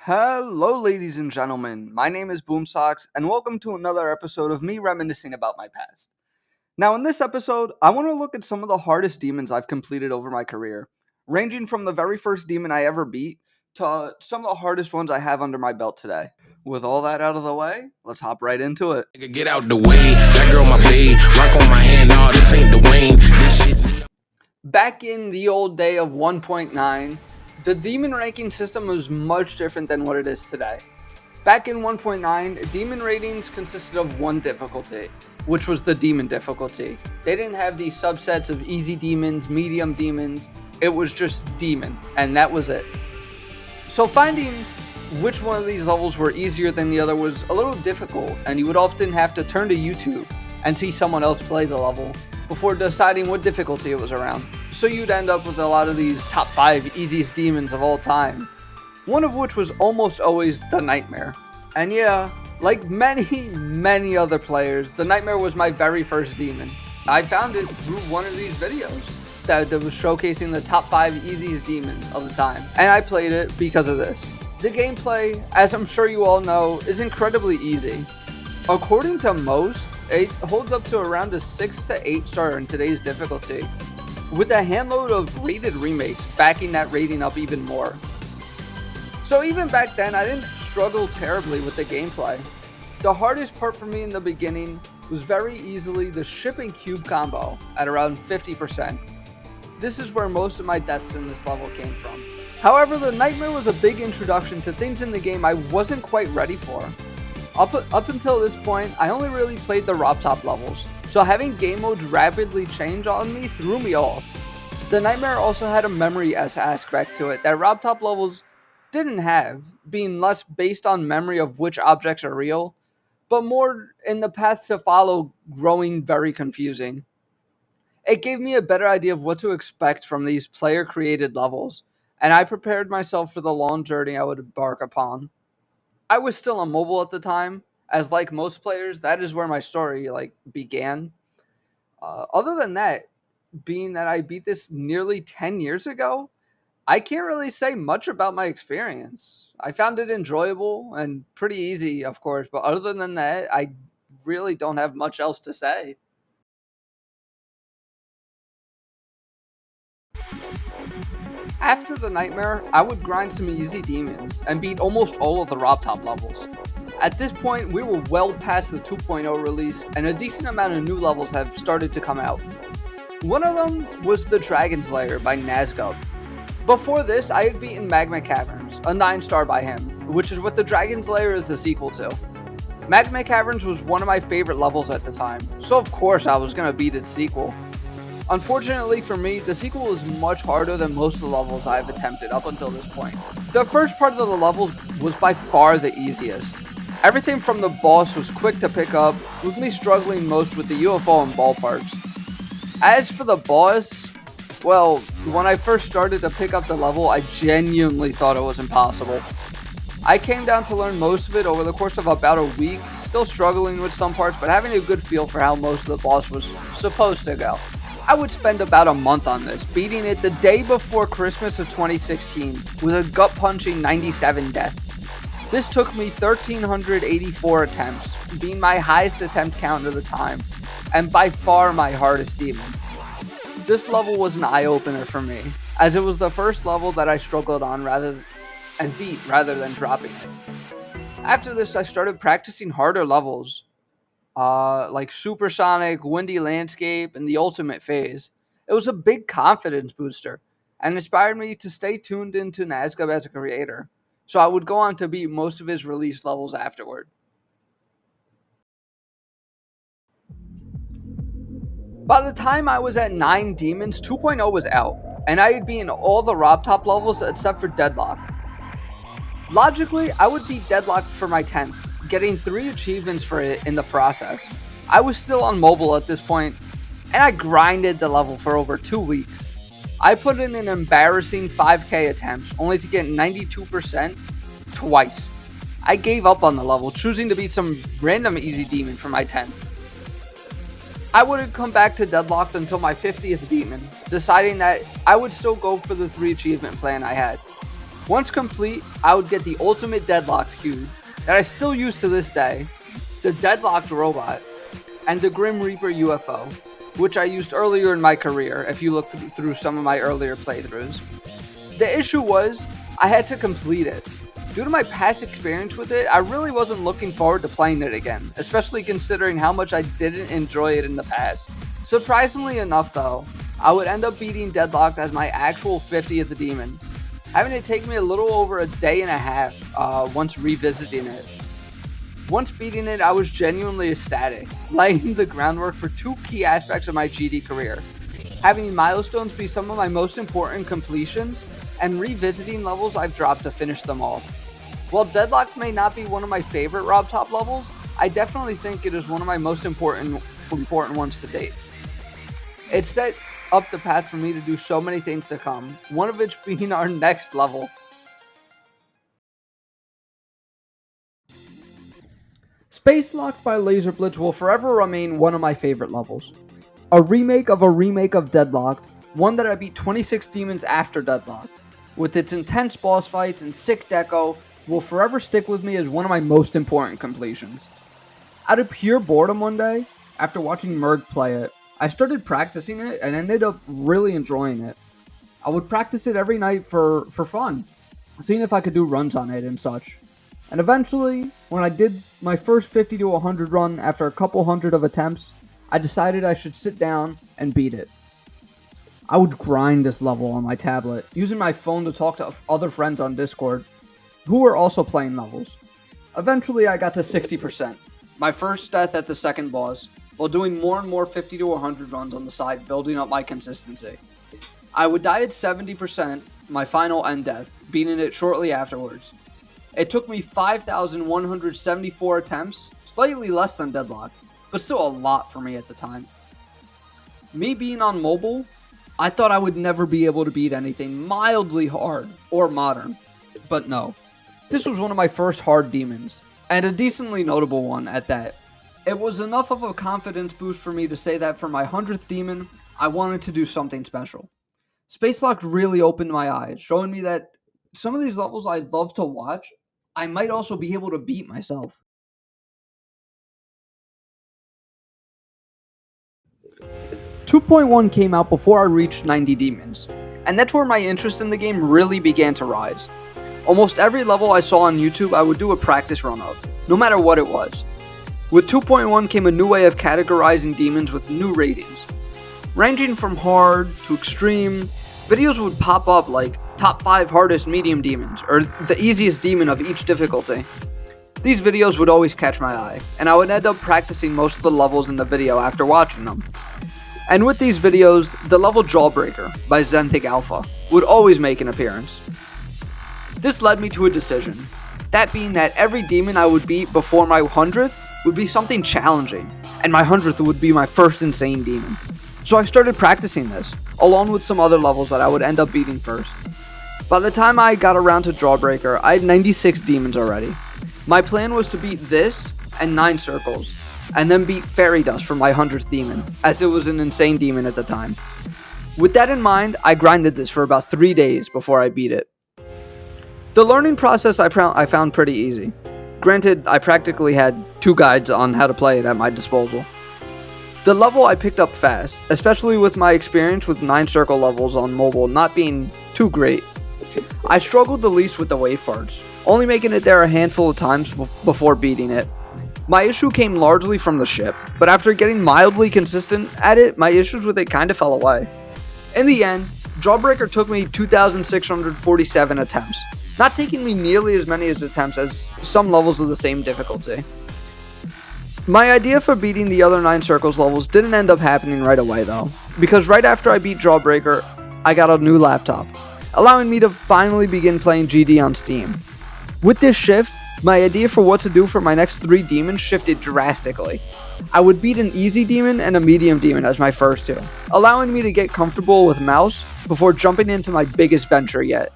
Hello, ladies and gentlemen. My name is Boomsoks, and welcome to another episode of me reminiscing about my past. Now, in this episode, I want to look at some of the hardest demons I've completed over my career, ranging from the very first demon I ever beat to some of the hardest ones I have under my belt today. With all that out of the way, let's hop right into it. Nigga, get out the way. That girl my babe. Rock on my hand. Nah, this ain't Dwayne. This shit. Back in the old day of 1.9, the demon ranking system was much different than what it is today. Back in 1.9, demon ratings consisted of one difficulty, which was the demon difficulty. They didn't have these subsets of easy demons, medium demons. It was just demon, and that was it. So finding which one of these levels were easier than the other was a little difficult, and you would often have to turn to YouTube and see someone else play the level before deciding what difficulty it was around. So you'd end up with a lot of these top 5 easiest demons of all time, one of which was almost always the Nightmare. And yeah, like many other players, the Nightmare was my very first demon. I found it through one of these videos that was showcasing the top 5 easiest demons of the time, and I played it because of this. The gameplay, as I'm sure you all know, is incredibly easy. According to most, it holds up to around a 6 to 8 star in today's difficulty, with a handload of rated remakes backing that rating up even more. So even back then, I didn't struggle terribly with the gameplay. The hardest part for me in the beginning was very easily the ship and cube combo at around 50%. This is where most of my deaths in this level came from. However, the Nightmare was a big introduction to things in the game I wasn't quite ready for. Up until this point, I only really played the ROP top levels, so having game modes rapidly change on me threw me off. The Nightmare also had a memory aspect to it that ROP top levels didn't have, being less based on memory of which objects are real, but more in the path to follow growing very confusing. It gave me a better idea of what to expect from these player created levels, and I prepared myself for the long journey I would embark upon. I was still on mobile at the time, as like most players, that is where my story began. Other than that, being that I beat this nearly 10 years ago, I can't really say much about my experience. I found it enjoyable and pretty easy, of course, but other than that, I really don't have much else to say. After the Nightmare, I would grind some easy demons and beat almost all of the ROP top levels. At this point, we were well past the 2.0 release, and a decent amount of new levels have started to come out. One of them was the Dragon's Lair by Nazgub. Before this, I had beaten Magma Caverns, a 9 star by him, which is what the Dragon's Lair is the sequel to. Magma Caverns was one of my favorite levels at the time, so of course I was going to beat its sequel. Unfortunately for me, the sequel is much harder than most of the levels I have attempted up until this point. The first part of the levels was by far the easiest. Everything from the boss was quick to pick up, with me struggling most with the UFO and ball parts. As for the boss, well, when I first started to pick up the level, I genuinely thought it was impossible. I came down to learn most of it over the course of about a week, still struggling with some parts, but having a good feel for how most of the boss was supposed to go. I would spend about a month on this, beating it the day before Christmas of 2016 with a gut-punching 97 death. This took me 1,384 attempts, being my highest attempt count of the time, and by far my hardest demon. This level was an eye-opener for me, as it was the first level that I struggled on and beat rather than dropping it. After this, I started practicing harder levels, like Supersonic, Windy Landscape, and the Ultimate Phase. It was a big confidence booster and inspired me to stay tuned into Nazgub as a creator, so I would go on to beat most of his release levels afterward. By the time I was at 9 Demons, 2.0 was out, and I had beaten all the ROB top levels except for Deadlock. Logically, I would beat Deadlock for my 10th, getting 3 achievements for it in the process. I was still on mobile at this point, and I grinded the level for over 2 weeks. I put in an embarrassing 5k attempts, only to get 92% twice. I gave up on the level, choosing to beat some random easy demon for my 10th. I wouldn't come back to Deadlocked until my 50th demon, deciding that I would still go for the 3 achievement plan I had. Once complete, I would get the ultimate deadlocked cube that I still use to this day, the deadlocked robot, and the Grim Reaper UFO, which I used earlier in my career if you look through some of my earlier playthroughs. The issue was, I had to complete it. Due to my past experience with it, I really wasn't looking forward to playing it again, especially considering how much I didn't enjoy it in the past. Surprisingly enough though, I would end up beating Deadlocked as my actual 50th demon, having it take me a little over a day and a half once revisiting it. Once beating it, I was genuinely ecstatic, laying the groundwork for two key aspects of my GD career, having milestones be some of my most important completions, and revisiting levels I've dropped to finish them off. While Deadlocked may not be one of my favorite Rob Top levels, I definitely think it is one of my most important ones to date. It set up the path for me to do so many things to come, one of which being our next level. Space Locked by Lazerblitz will forever remain one of my favorite levels. A remake of Deadlocked, one that I beat 26 demons after Deadlocked. With its intense boss fights and sick deco, will forever stick with me as one of my most important completions. Out of pure boredom one day, after watching Merg play it, I started practicing it and ended up really enjoying it. I would practice it every night for fun, seeing if I could do runs on it and such. And eventually, when I did my first 50 to 100 run after a couple hundred of attempts, I decided I should sit down and beat it. I would grind this level on my tablet, using my phone to talk to other friends on Discord, who were also playing levels. Eventually I got to 60%, my first death at the second boss, while doing more and more 50 to 100 runs on the side, building up my consistency. I would die at 70%, my final end death, beating it shortly afterwards. It took me 5,174 attempts, slightly less than Deadlock, but still a lot for me at the time. Me being on mobile, I thought I would never be able to beat anything mildly hard or modern, but no. This was one of my first hard demons, and a decently notable one at that. It was enough of a confidence boost for me to say that for my 100th demon, I wanted to do something special. Space Locked really opened my eyes, showing me that some of these levels I love to watch, I might also be able to beat myself. .1 came out before I reached 90 demons, and that's where my interest in the game really began to rise. Almost every level I saw on YouTube I would do a practice run of, no matter what it was. With 2.1 came a new way of categorizing demons with new ratings. Ranging from hard to extreme, videos would pop up like top 5 hardest medium demons, or the easiest demon of each difficulty. These videos would always catch my eye, and I would end up practicing most of the levels in the video after watching them. And with these videos, the level Jawbreaker by Zenthig Alpha would always make an appearance. This led me to a decision, that being that every demon I would beat before my 100th would be something challenging, and my 100th would be my first insane demon. So I started practicing this, along with some other levels that I would end up beating first. By the time I got around to Jawbreaker, I had 96 demons already. My plan was to beat this and 9 circles, and then beat Fairy Dust for my 100th demon, as it was an insane demon at the time. With that in mind, I grinded this for about 3 days before I beat it. The learning process I found pretty easy. Granted, I practically had 2 guides on how to play it at my disposal. The level I picked up fast, especially with my experience with 9 circle levels on mobile not being too great. I struggled the least with the wave parts, only making it there a handful of times before beating it. My issue came largely from the ship, but after getting mildly consistent at it, my issues with it kinda fell away. In the end, Jawbreaker took me 2,647 attempts, not taking me nearly as many attempts as some levels of the same difficulty. My idea for beating the other 9 circles levels didn't end up happening right away though, because right after I beat Jawbreaker, I got a new laptop, allowing me to finally begin playing GD on Steam. With this shift, my idea for what to do for my next 3 demons shifted drastically. I would beat an easy demon and a medium demon as my first 2, allowing me to get comfortable with mouse before jumping into my biggest venture yet.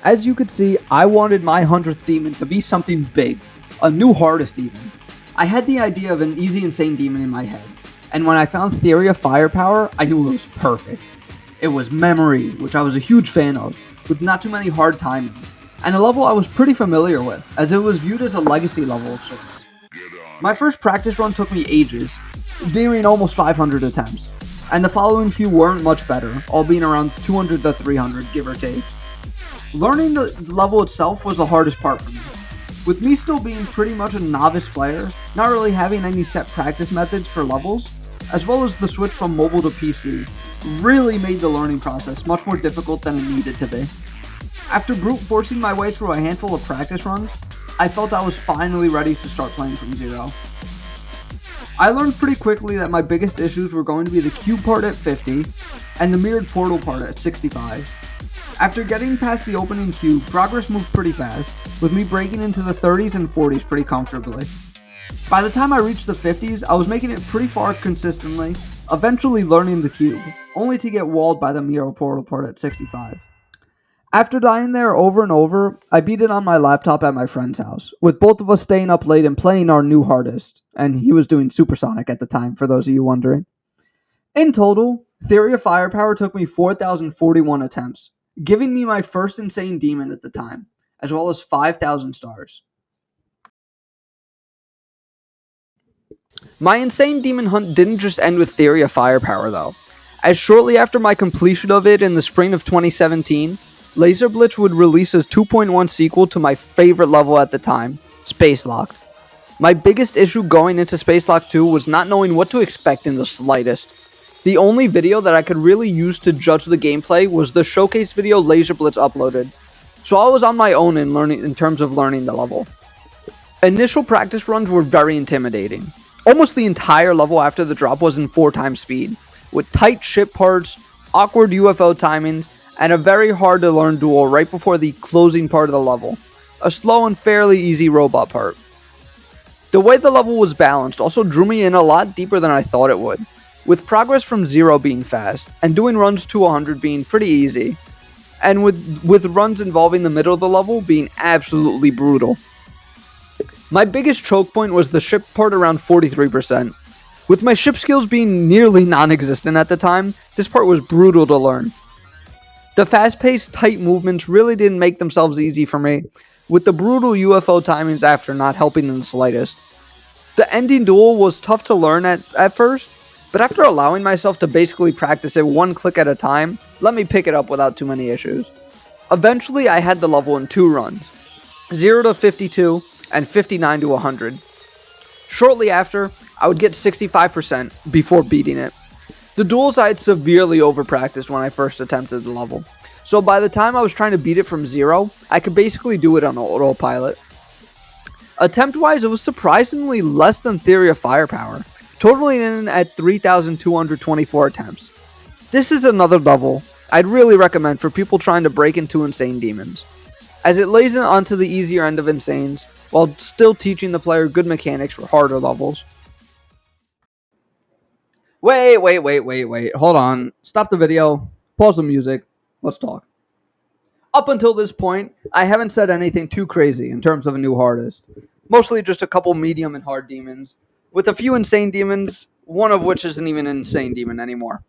As you could see, I wanted my 100th demon to be something big, a new hardest even. I had the idea of an easy insane demon in my head, and when I found Theory of Firepower, I knew it was perfect. It was Memory, which I was a huge fan of, with not too many hard timings, and a level I was pretty familiar with, as it was viewed as a legacy level of sorts. My first practice run took me ages, nearing almost 500 attempts, and the following few weren't much better, all being around 200 to 300, give or take. Learning the level itself was the hardest part for me. With me still being pretty much a novice player, not really having any set practice methods for levels, as well as the switch from mobile to PC, really made the learning process much more difficult than it needed to be. After brute forcing my way through a handful of practice runs, I felt I was finally ready to start playing from zero. I learned pretty quickly that my biggest issues were going to be the cube part at 50 and the mirrored portal part at 65. After getting past the opening cube, progress moved pretty fast, with me breaking into the 30s and 40s pretty comfortably. By the time I reached the 50s, I was making it pretty far consistently, eventually learning the cube, only to get walled by the mirror portal part at 65. After dying there over and over, I beat it on my laptop at my friend's house, with both of us staying up late and playing our new hardest, and he was doing Supersonic at the time, for those of you wondering. In total, Theory of Firepower took me 4,041 attempts, giving me my first insane demon at the time, as well as 5,000 stars. My insane demon hunt didn't just end with Theory of Firepower though, as shortly after my completion of it in the spring of 2017, Lazerblitz would release a 2.1 sequel to my favorite level at the time, Space Locked. My biggest issue going into Space Locked 2 was not knowing what to expect in the slightest. The only video that I could really use to judge the gameplay was the showcase video Lazerblitz uploaded, so I was on my own in terms of learning the level. Initial practice runs were very intimidating. Almost the entire level after the drop was in 4x speed, with tight ship parts, awkward UFO timings, and a very hard to learn duel right before the closing part of the level, a slow and fairly easy robot part. The way the level was balanced also drew me in a lot deeper than I thought it would, with progress from 0 being fast, and doing runs to 100 being pretty easy, and with runs involving the middle of the level being absolutely brutal. My biggest choke point was the ship part around 43%. With my ship skills being nearly non-existent at the time, this part was brutal to learn. The fast-paced, tight movements really didn't make themselves easy for me, with the brutal UFO timings after not helping in the slightest. The ending duel was tough to learn at first, but after allowing myself to basically practice it one click at a time, let me pick it up without too many issues. Eventually I had the level in 2 runs, 0 to 52 and 59 to 100. Shortly after, I would get 65% before beating it. The duels I had severely over-practiced when I first attempted the level, so by the time I was trying to beat it from 0, I could basically do it on autopilot. Attempt-wise, it was surprisingly less than Theory of Firepower, totaling in at 3,224 attempts. This is another level I'd really recommend for people trying to break into Insane Demons, as it lays onto the easier end of Insanes, while still teaching the player good mechanics for harder levels. Wait, hold on. Stop the video, pause the music, let's talk. Up until this point, I haven't said anything too crazy in terms of a new hardest. Mostly just a couple medium and hard demons, with a few insane demons, one of which isn't even an insane demon anymore.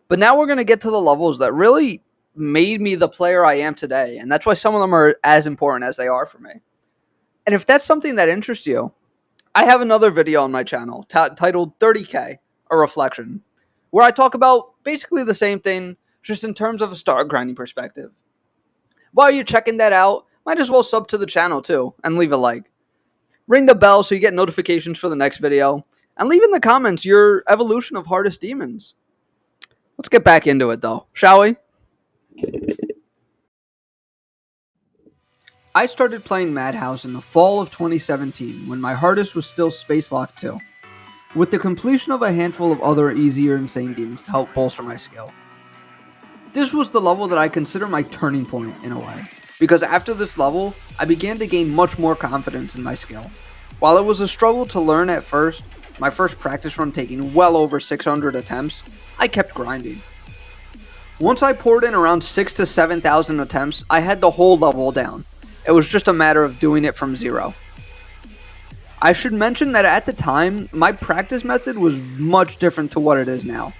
But now we're going to get to the levels that really made me the player I am today, and that's why some of them are as important as they are for me. And if that's something that interests you, I have another video on my channel titled 30K, A Reflection, where I talk about basically the same thing, just in terms of a star grinding perspective. While you're checking that out, might as well sub to the channel too, and leave a like. Ring the bell so you get notifications for the next video, and leave in the comments your evolution of hardest demons. Let's get back into it though, shall we? I started playing Madhouse in the fall of 2017 when my hardest was still Space Lock 2, with the completion of a handful of other easier insane demons to help bolster my skill. This was the level that I consider my turning point in a way, because after this level, I began to gain much more confidence in my skill. While it was a struggle to learn at first, my first practice run taking well over 600 attempts, I kept grinding. Once I poured in around 6,000 to 7,000 attempts, I had the whole level down. It was just a matter of doing it from 0. I should mention that at the time, my practice method was much different to what it is now.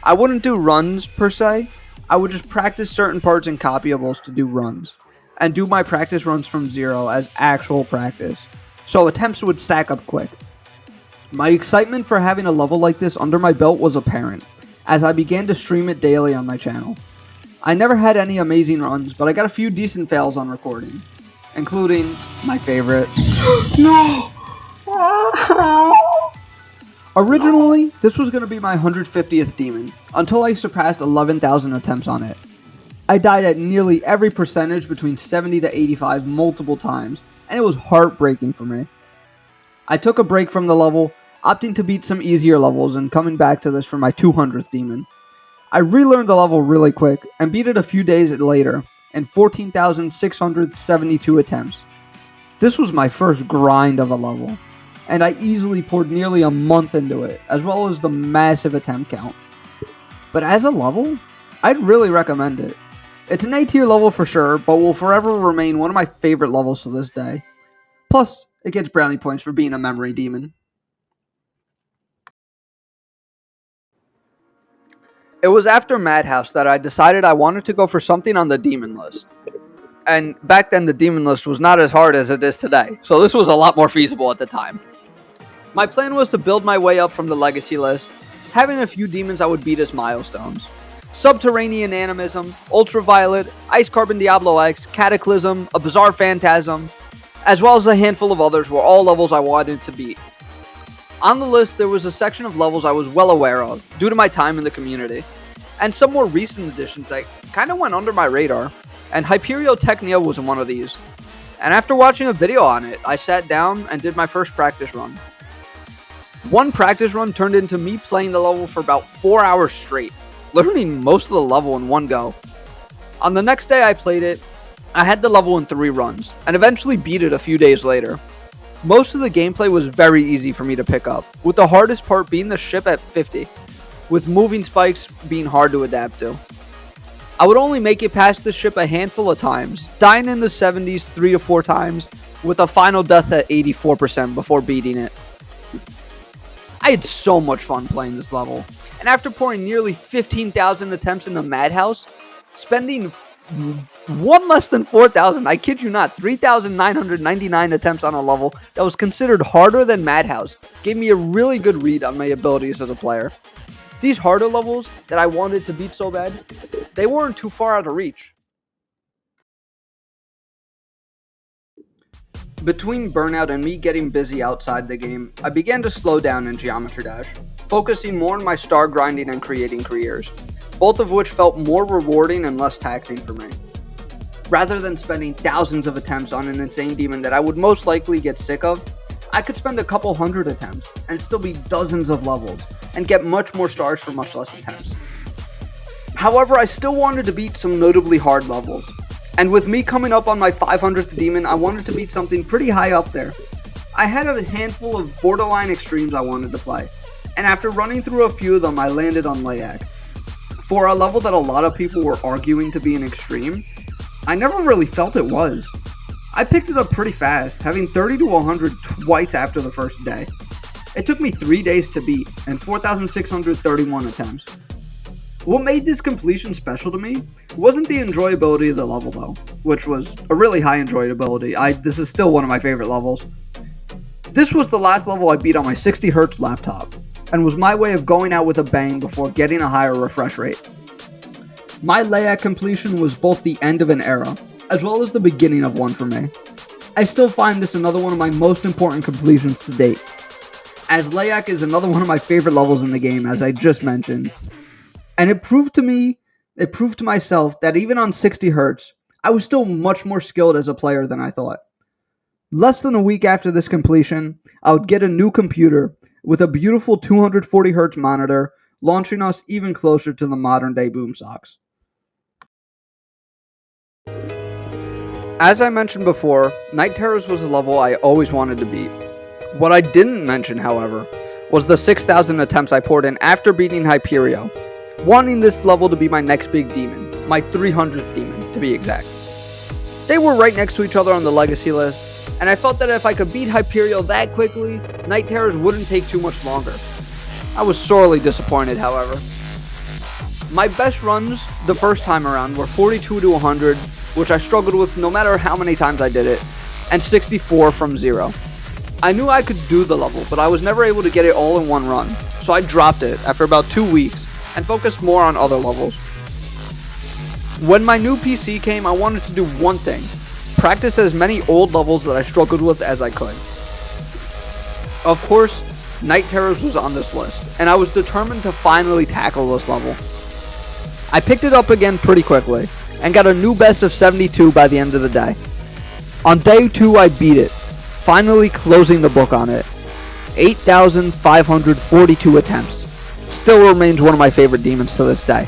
I wouldn't do runs per se. I would just practice certain parts in copyables to do runs, and do my practice runs from zero as actual practice, so attempts would stack up quick. My excitement for having a level like this under my belt was apparent, as I began to stream it daily on my channel. I never had any amazing runs, but I got a few decent fails on recording, including my favorite. No! Originally, this was going to be my 150th demon, until I surpassed 11,000 attempts on it. I died at nearly every percentage between 70 to 85 multiple times, and it was heartbreaking for me. I took a break from the level, opting to beat some easier levels and coming back to this for my 200th demon. I relearned the level really quick, and beat it a few days later, in 14,672 attempts. This was my first grind of a level, and I easily poured nearly a month into it, as well as the massive attempt count. But as a level, I'd really recommend it. It's an A tier level for sure, but will forever remain one of my favorite levels to this day. Plus, it gets brownie points for being a memory demon. It was after Madhouse that I decided I wanted to go for something on the demon list. And back then the demon list was not as hard as it is today, so this was a lot more feasible at the time. My plan was to build my way up from the legacy list, having a few demons I would beat as milestones. Subterranean Animism, Ultraviolet, Ice Carbon Diablo X, Cataclysm, a Bizarre Phantasm, as well as a handful of others were all levels I wanted to beat. On the list there was a section of levels I was well aware of, due to my time in the community, and some more recent additions that kinda went under my radar, and Hyperion Technia was one of these. And after watching a video on it, I sat down and did my first practice run. One practice run turned into me playing the level for about 4 hours straight, learning most of the level in one go. On the next day I played it, I had the level in 3 runs, and eventually beat it a few days later. Most of the gameplay was very easy for me to pick up, with the hardest part being the ship at 50, with moving spikes being hard to adapt to. I would only make it past the ship a handful of times, dying in the 70s 3 to 4 times, with a final death at 84% before beating it. I had so much fun playing this level, and after pouring nearly 15,000 attempts in the Madhouse, spending one less than 4,000, I kid you not, 3,999 attempts on a level that was considered harder than Madhouse, gave me a really good read on my abilities as a player. These harder levels that I wanted to beat so bad, they weren't too far out of reach. Between burnout and me getting busy outside the game, I began to slow down in Geometry Dash, focusing more on my star grinding and creating careers, both of which felt more rewarding and less taxing for me. Rather than spending thousands of attempts on an insane demon that I would most likely get sick of, I could spend a couple hundred attempts and still beat dozens of levels and get much more stars for much less attempts. However, I still wanted to beat some notably hard levels, and with me coming up on my 500th demon, I wanted to beat something pretty high up there. I had a handful of borderline extremes I wanted to play, and after running through a few of them, I landed on Layak. For a level that a lot of people were arguing to be an extreme, I never really felt it was. I picked it up pretty fast, having 30 to 100 twice after the first day. It took me 3 days to beat, and 4,631 attempts. What made this completion special to me wasn't the enjoyability of the level though, which was a really high enjoyability. This is still one of my favorite levels. This was the last level I beat on my 60Hz laptop, and was my way of going out with a bang before getting a higher refresh rate. My Layak completion was both the end of an era, as well as the beginning of one for me. I still find this another one of my most important completions to date, as Layak is another one of my favorite levels in the game, as I just mentioned. And it proved to myself that even on 60Hz, I was still much more skilled as a player than I thought. Less than a week after this completion, I would get a new computer with a beautiful 240Hz monitor, launching us even closer to the modern day Boomsoks. As I mentioned before, Night Terrors was a level I always wanted to beat. What I didn't mention, however, was the 6,000 attempts I poured in after beating Hyperion, wanting this level to be my next big demon, my 300th demon to be exact. They were right next to each other on the legacy list, and I felt that if I could beat Hyperion that quickly, Night Terrors wouldn't take too much longer. I was sorely disappointed, however. My best runs the first time around were 42 to 100, which I struggled with no matter how many times I did it, and 64 from 0. I knew I could do the level, but I was never able to get it all in one run, so I dropped it after about 2 weeks and focused more on other levels. When my new PC came, I wanted to do one thing: practice as many old levels that I struggled with as I could. Of course, Night Terrors was on this list, and I was determined to finally tackle this level. I picked it up again pretty quickly, and got a new best of 72 by the end of the day. On day 2 I beat it, finally closing the book on it. 8,542 attempts. Still remains one of my favorite demons to this day.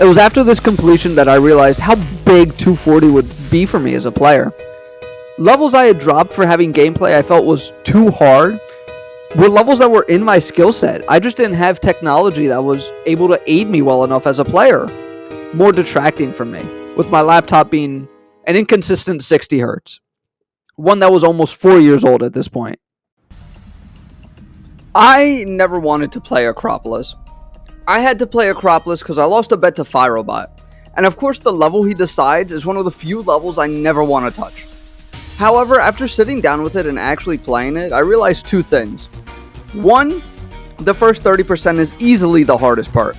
It was after this completion that I realized how big 240 would be for me as a player. Levels I had dropped for having gameplay I felt was too hard were levels that were in my skill set. I just didn't have technology that was able to aid me well enough as a player. More detracting from me, with my laptop being an inconsistent 60 Hz. One that was almost 4 years old at this point. I never wanted to play Acropolis. I had to play Acropolis because I lost a bet to Firobot. And of course the level he decides is one of the few levels I never want to touch. However, after sitting down with it and actually playing it, I realized 2 things. 1, the first 30% is easily the hardest part.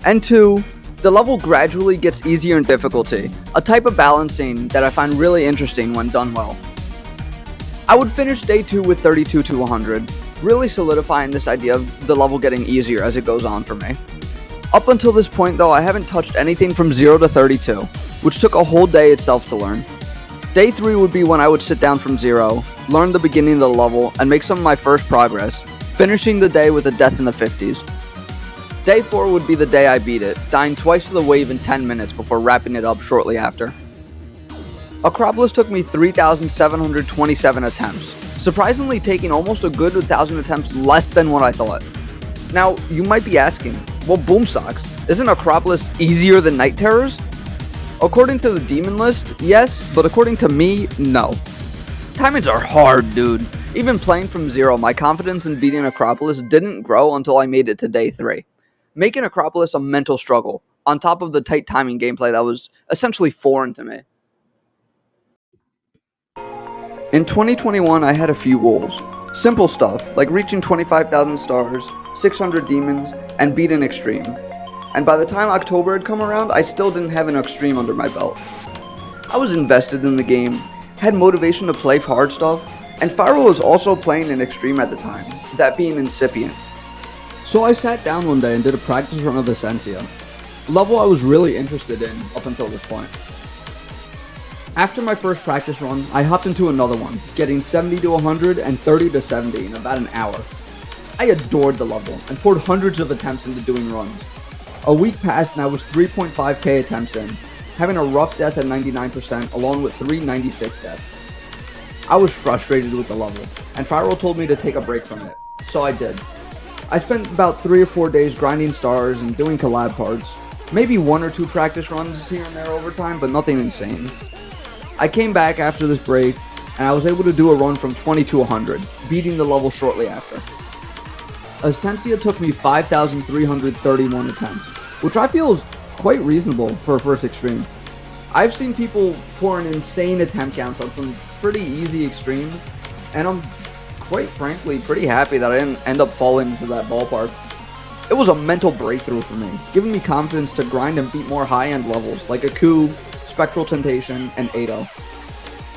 And 2, the level gradually gets easier in difficulty, a type of balancing that I find really interesting when done well. I would finish day 2 with 32 to 100, really solidifying this idea of the level getting easier as it goes on for me. Up until this point though, I haven't touched anything from 0 to 32, which took a whole day itself to learn. Day 3 would be when I would sit down from 0, learn the beginning of the level, and make some of my first progress, finishing the day with a death in the 50s. Day 4 would be the day I beat it, dying twice to the wave in 10 minutes before wrapping it up shortly after. Acropolis took me 3,727 attempts, surprisingly taking almost a good 1,000 attempts less than what I thought. Now, you might be asking, well, Boomsoks, isn't Acropolis easier than Night Terrors? According to the demon list, yes, but according to me, no. Timings are hard, dude. Even playing from 0, my confidence in beating Acropolis didn't grow until I made it to day 3, making Acropolis a mental struggle, on top of the tight timing gameplay that was essentially foreign to me. In 2021, I had a few goals. Simple stuff, like reaching 25,000 stars, 600 demons, and beat an extreme. And by the time October had come around, I still didn't have an extreme under my belt. I was invested in the game, had motivation to play hard stuff, and Fyro was also playing an extreme at the time, that being incipient. So I sat down one day and did a practice run of Essentia, a level I was really interested in up until this point. After my first practice run, I hopped into another one, getting 70 to 100 and 30 to 70 in about an hour. I adored the level and poured hundreds of attempts into doing runs. A week passed and I was 3.5k attempts in, having a rough death at 99% along with 396 deaths. I was frustrated with the level, and Fyro told me to take a break from it, so I did. I spent about 3 or 4 days grinding stars and doing collab parts, maybe 1 or 2 practice runs here and there over time, but nothing insane. I came back after this break, and I was able to do a run from 20 to 100, beating the level shortly after. Essentia took me 5,331 attempts, which I feel is quite reasonable for a first extreme. I've seen people pouring insane attempt counts on some pretty easy extremes, and I'm quite frankly pretty happy that I didn't end up falling into that ballpark. It was a mental breakthrough for me, giving me confidence to grind and beat more high-end levels like Aku, Spectral Temptation, and Ado.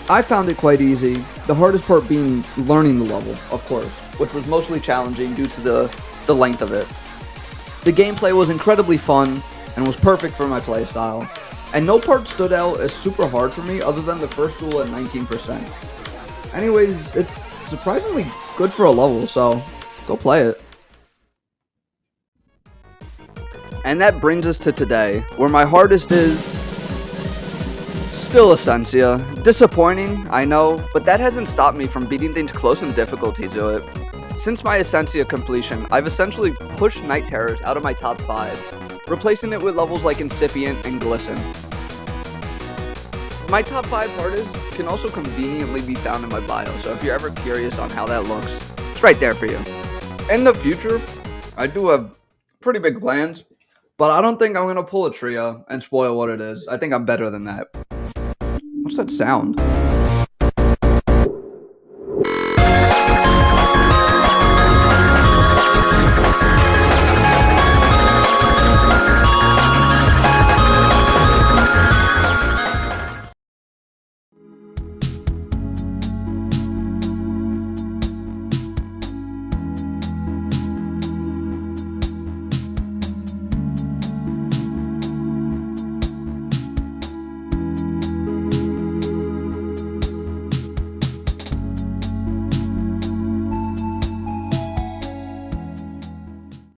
I found it quite easy, the hardest part being learning the level, of course, which was mostly challenging due to the length of it. The gameplay was incredibly fun and was perfect for my playstyle, and no part stood out as super hard for me other than the first duel at 19%. Anyways, it's surprisingly good for a level, so go play it. And that brings us to today, where my hardest is still Essentia. Disappointing, I know, but that hasn't stopped me from beating things close in difficulty to it. Since my Essentia completion, I've essentially pushed Night Terrors out of my top 5, replacing it with levels like Incipient and Glisten. My top 5 hardest can also conveniently be found in my bio, so if you're ever curious on how that looks, it's right there for you. In the future, I do have pretty big plans But I don't think I'm gonna pull a trio and spoil what it is. I think I'm better than that. What's that sound?